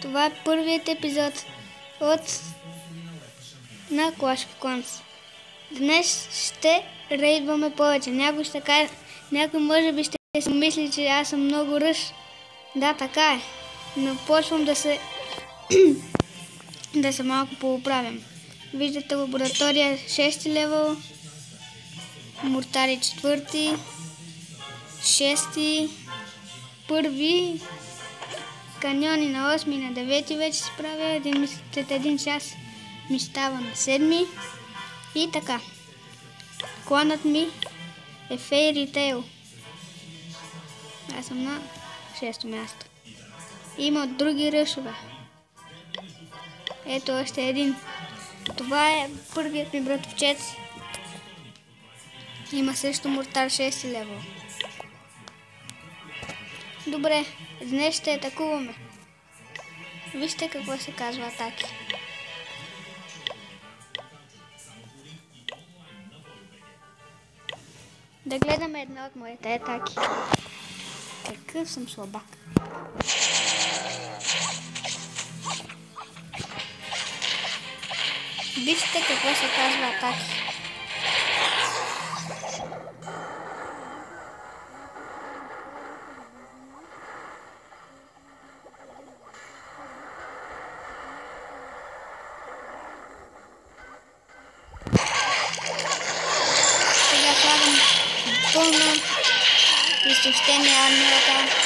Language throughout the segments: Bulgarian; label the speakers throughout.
Speaker 1: Това е първият епизод на Clash of Clans. Днес ще рейдваме повече. Някой може би ще си мисли, че аз съм много ръж. Да, така е. Но почвам да се малко пооправям. Виждате лаборатория 6 левел, мортари 4, 6, първи, каньони на 8 и на 9 вече се правя. След един час ми става на 7 и така. Кланът ми е Fairy Tail. Аз съм на 6-то място. Има други ръшове. Ето още един. Това е първият ми братовчет. Има също мортар 6 левел. Добре, днес ще атакуваме. Вижте какво се казва атаки. Да гледаме една от моите атаки. Какъв съм слабак. Вижте какво се казва атаки. Сега слагам пълно изтощение армията.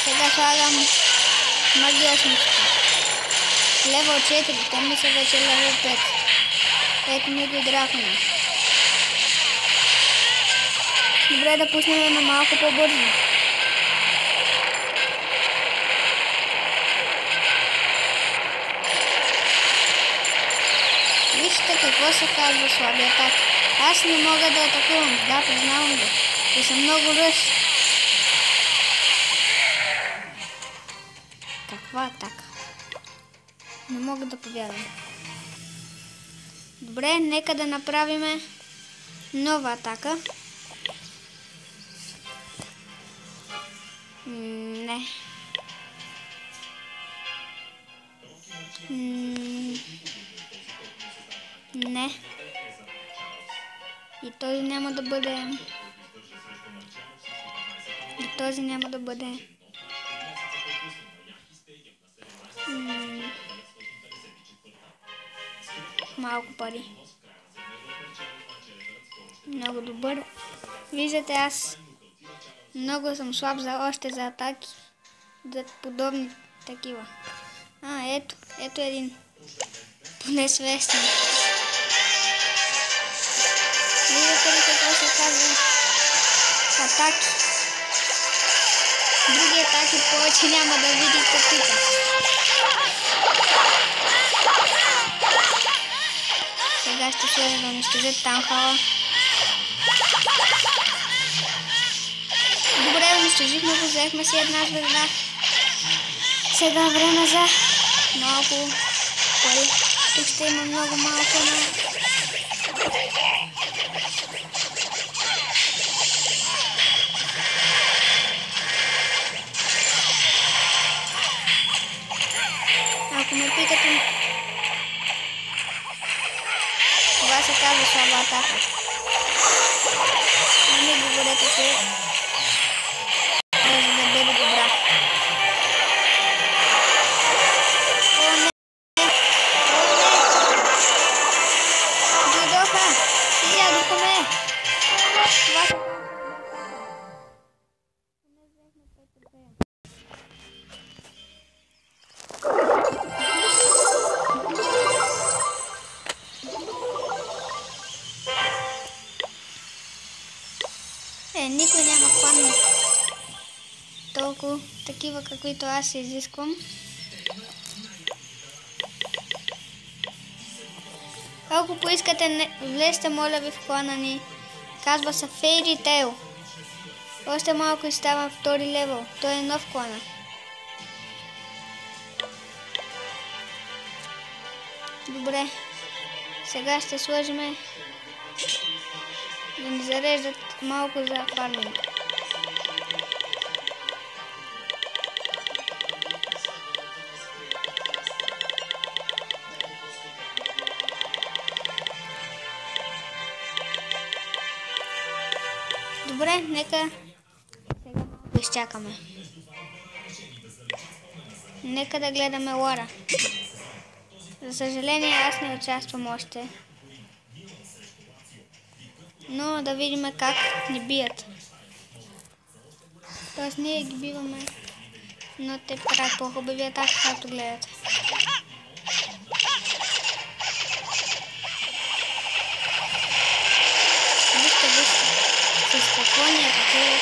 Speaker 1: Сега слагам магиосницата. Левел 4, те ми са вече левел 5. Ето ми го и дракона. Добре, да пуснем на малко по-бързо. Вижте какво се казва слаби атаки. Аз не мога да атакувам. Да, признавам го. И съм много ръж. Каква атака? Не мога да повярвам. Добре, нека да направим нова атака. Не. Не. И този няма да бъде. И този няма да бъде. Малко пари. Много добър. Виждате, аз много съм слаб още за атаки. За подобни такива. Ето един. Поне свестен. Виждате ли какво се казва? Атаки. Други атаки повече няма да видите тук. Сега ще сложа да унищожат Таунхала. Добре, унищожихме го, взехме си една звезда. Сега време за малко пари. Тук ще има много малко на... Ако ме питате, това се казва слаба атака. Не ми говорете, че може да бъде добра. О, не! Дойдоха! Изядоха ме! Това се... Никой няма клан толкова такива, каквито аз изисквам. Ако поискате, влезте, моля ви, в клана ни. Казва се Fairy Tail. Още малко и става втори левел. Той е нов клана. Добре. Сега ще сложим да ни зареждат малко за фарминг. Добре, нека сега малко изчакаме. Нека да гледаме лора. За съжаление аз не участвам още. Но да видим как ни бият. Тоест ние ги биваме, но те правят по-хубави атаки, както гледате. Вижте, с какво ни атакуват.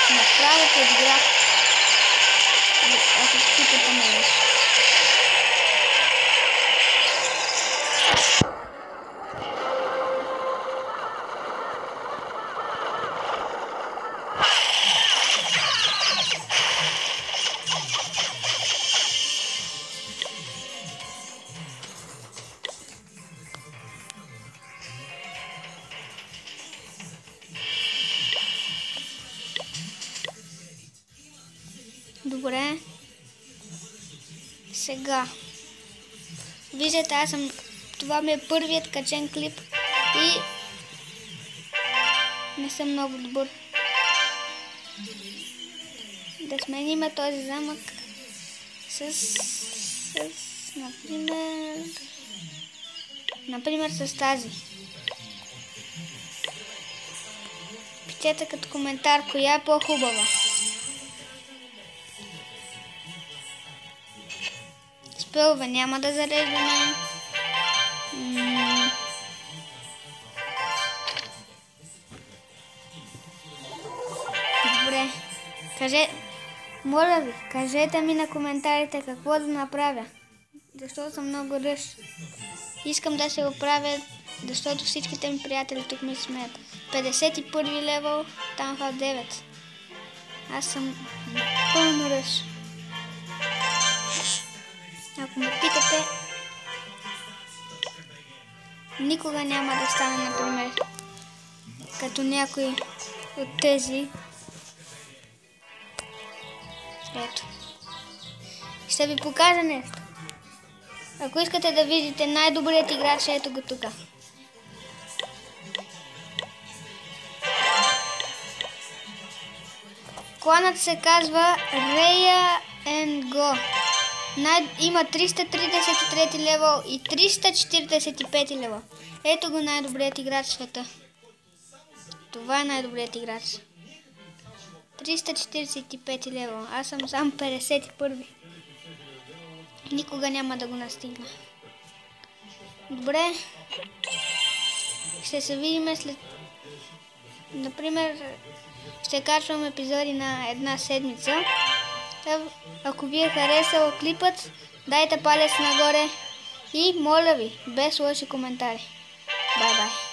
Speaker 1: Направо подиграх. Ако скипате ме. Добре. Сега. Виждате, това ми е първият качен клип и не съм много добър. Да сменим този замък с например с тази. Пишете като коментар коя е по-хубава. Спелове няма да зареждаме. Добре. Моля ви, кажете ми на коментарите какво да направя. Защото съм много ръж. Искам да се оправя, защото всичките ми приятели тук ми смеят. 51 левел, Таунхол 9. Аз съм напълно ръж. Ако ме питате, никога няма да стане, например, като някой от тези. Ето. Ще ви покажа нещо. Ако искате да видите най-добрият играч, ето го тук. Кланът се казва Raya and Go. Има 333 левел и 345 левел. Ето го най-добрият играч в света. Това е най-добрият играч. 345 левел. Аз съм сам 51. Никога няма да го настигна. Добре. Ще се видим след... Например, ще качвам епизоди на една седмица. Ако ви е харесал клипът, дайте палец нагоре и моля ви, без лоши коментари. Бай-бай!